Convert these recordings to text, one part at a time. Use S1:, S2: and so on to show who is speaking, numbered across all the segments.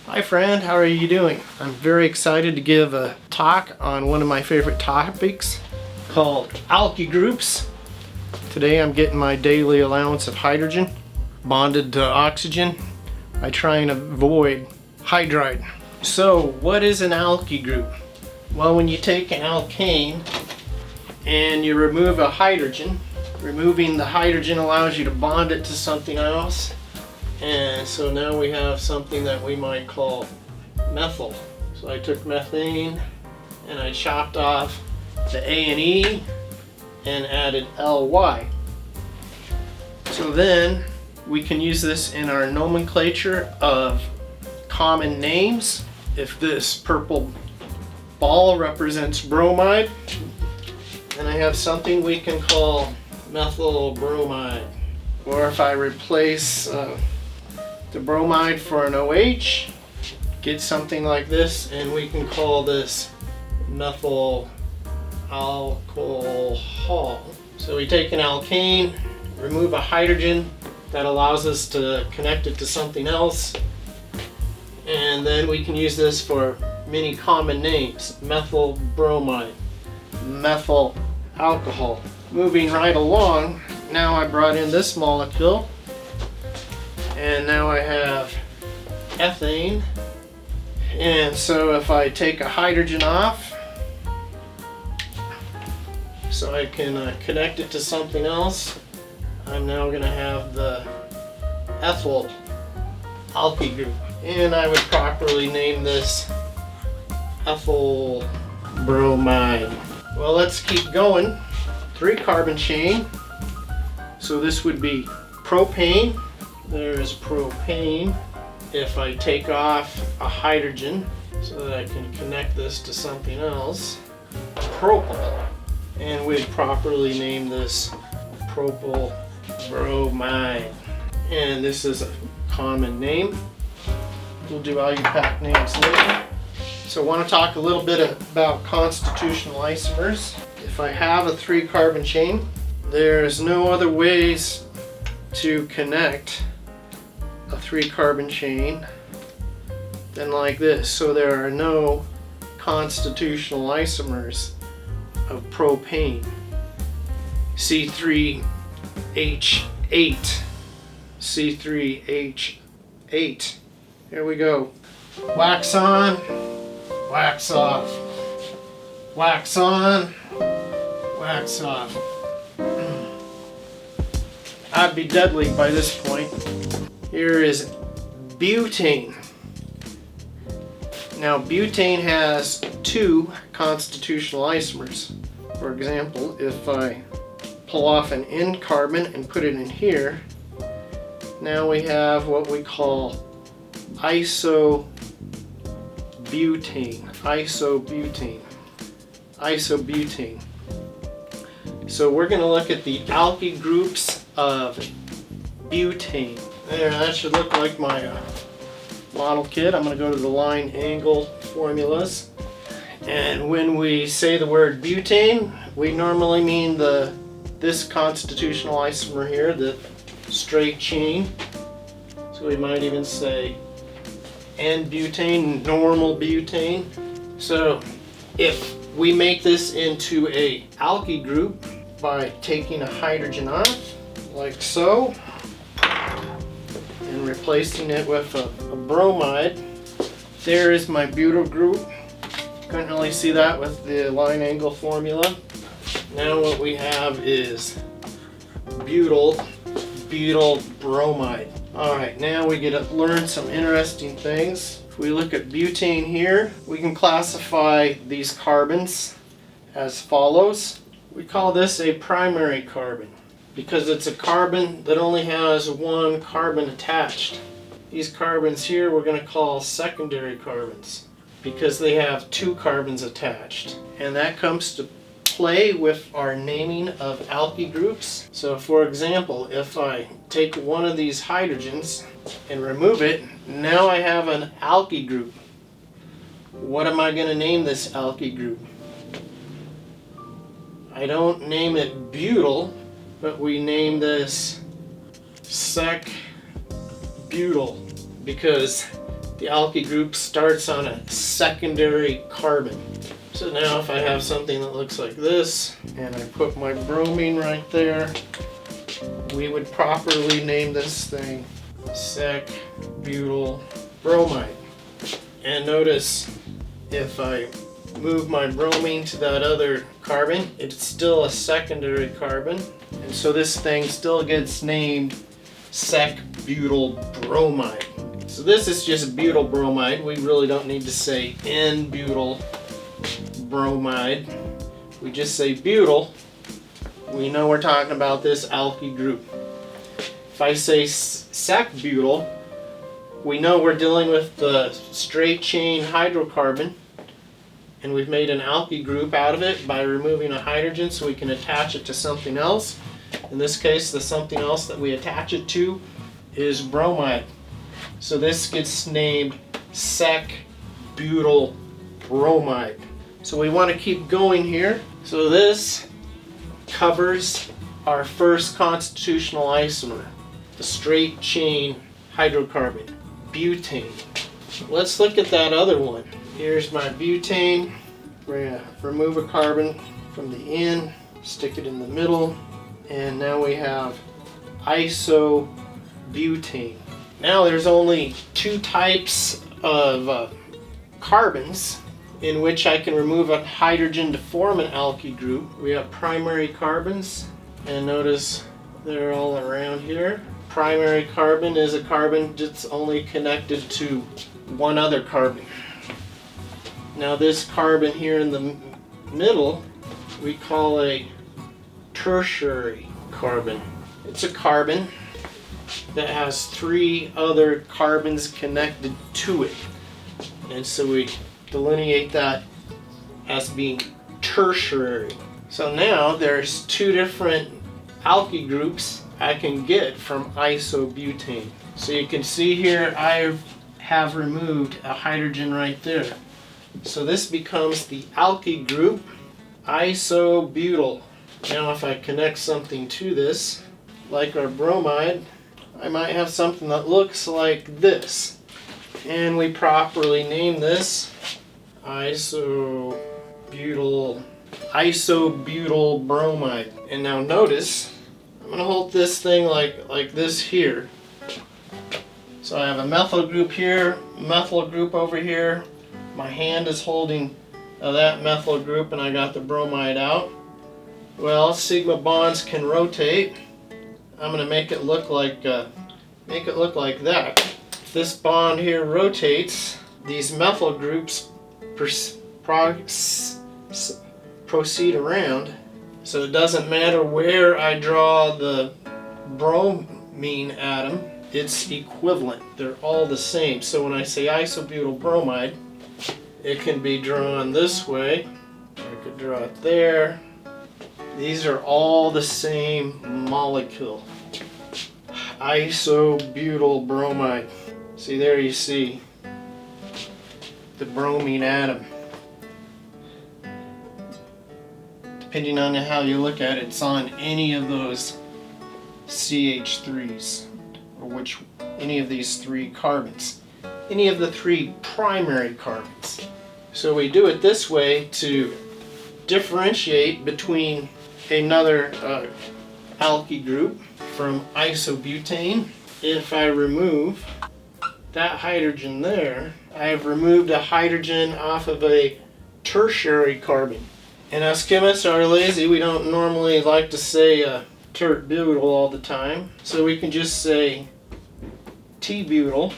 S1: Hi friend, how are you doing? I'm very excited to give a talk on one of my favorite topics called alkyl groups. Today I'm getting my daily allowance of hydrogen bonded to oxygen by trying to avoid hydride. So what is an alkyl group? Well, when you take an alkane and you remove a hydrogen, removing the hydrogen allows you to bond it to something else. And so now we have something that we might call methyl. So I took methane and I chopped off the A and E and added Ly. So then we can use this in our nomenclature of common names. If this purple ball represents bromide, then I have something we can call methyl bromide. Or if I replace the bromide for an OH, get something like this, and we can call this methyl alcohol. So we take an alkane, remove a hydrogen that allows us to connect it to something else, and then we can use this for many common names: methyl bromide, methyl alcohol. Moving right along, now I brought in this molecule, and now I have ethane. And so if I take a hydrogen off, so I can connect it to something else, I'm now going to have the ethyl alkyl group. And I would properly name this ethyl bromide. Well, let's keep going. 3-carbon chain. So this would be propane. There's propane. If I take off a hydrogen so that I can connect this to something else, propyl. And we'd properly name this propyl bromide. And this is a common name. We'll do IUPAC names later. So I want to talk a little bit about constitutional isomers. If I have a 3-carbon chain, there's no other ways to connect a 3-carbon chain than like this. So there are no constitutional isomers of propane. C3H8, C3H8. Here we go. Wax on, wax off, wax on, wax off. I'd be deadly by this point. Here is butane. Now butane has 2 constitutional isomers. For example, if I pull off an N carbon and put it in here, now we have what we call isobutane. Isobutane. So we're going to look at the alkyl groups of butane. There, that should look like my model kit. I'm going to go to the line angle formulas. And when we say the word butane, we normally mean this constitutional isomer here, the straight chain. So we might even say N-butane, normal butane. So if we make this into a alkyl group by taking a hydrogen off, like so, and replacing it with a bromide, there is my butyl group. Couldn't really see that with the line angle formula. Now what we have is butyl bromide. Alright, now we get to learn some interesting things. If we look at butane here, we can classify these carbons as follows. We call this a primary carbon because it's a carbon that only has 1 carbon attached. These carbons here we're going to call secondary carbons because they have 2 carbons attached. And that comes to play with our naming of alkyl groups. So for example, if I take one of these hydrogens and remove it, now I have an alkyl group. What am I going to name this alkyl group? I don't name it butyl, but we name this Sec-butyl because the alkyl group starts on a secondary carbon. So now if I have something that looks like this, and I put my bromine right there, we would properly name this thing Sec-butyl bromide. And notice if I move my bromine to that other carbon, it's still a secondary carbon. And so this thing still gets named Sec-butyl bromide. So this is just butyl bromide. We really don't need to say N-butyl bromide. We just say butyl. We know we're talking about this alkyl group. If I say Sec-butyl, we know we're dealing with the straight chain hydrocarbon, and we've made an alkyl group out of it by removing a hydrogen so we can attach it to something else. In this case, the something else that we attach it to is bromide. So this gets named Sec-butyl bromide. So we want to keep going here. So this covers our first constitutional isomer, the straight chain hydrocarbon, butane. Let's look at that other one. Here's my butane. We're going to remove a carbon from the end, stick it in the middle, and now we have isobutane. Now there's only two types of carbons in which I can remove a hydrogen to form an alkyl group. We have primary carbons, and notice they're all around here. Primary carbon is a carbon that's only connected to one other carbon. Now this carbon here in the middle we call a tertiary carbon. It's a carbon that has three other carbons connected to it, and so we delineate that as being tertiary. So now there's two different alkyl groups I can get from isobutane. So you can see here I have removed a hydrogen right there. So this becomes the alkyl group isobutyl. Now if I connect something to this, like our bromide, I might have something that looks like this. And we properly name this isobutyl bromide. And now notice, I'm going to hold this thing like this here. So I have a methyl group here, methyl group over here. My hand is holding that methyl group, and I got the bromide out. Well, sigma bonds can rotate. I'm going to make it look like that. If this bond here rotates, these methyl groups proceed around. So it doesn't matter where I draw the bromine atom, it's equivalent. They're all the same. So when I say isobutyl bromide, it can be drawn this way. I could draw it there. These are all the same molecule. Isobutyl bromide. See, there you see the bromine atom. Depending on how you look at it, it's on any of those CH3s, or any of these three carbons, any of the three primary carbons. So we do it this way to differentiate between another alkyl group from isobutane. If I remove that hydrogen there, I have removed a hydrogen off of a tertiary carbon. And us chemists are lazy. We don't normally like to say tert-butyl all the time. So we can just say T-butyl,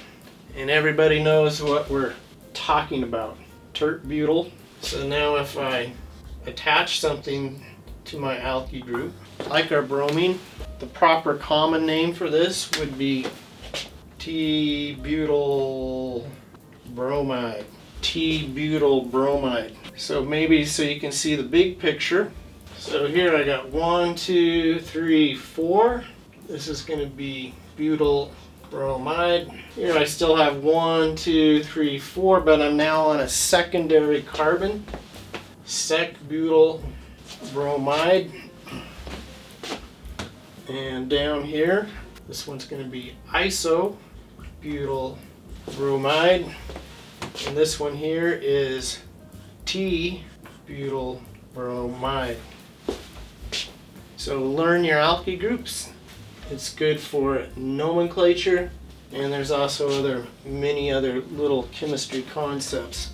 S1: and everybody knows what we're talking about. Tert-butyl. So now if I attach something to my alkyl group, like our bromine, the proper common name for this would be T-butyl bromide. T-butyl bromide. So maybe so you can see the big picture. So here I got 1, 2, 3, 4. This is going to be butyl bromide. Here I still have 1, 2, 3, 4, but I'm now on a secondary carbon. Sec-butyl bromide. And down here, this one's going to be isobutyl bromide, and this one here is T-butyl bromide. So learn your alkyl groups. It's good for nomenclature, and there's also many other little chemistry concepts.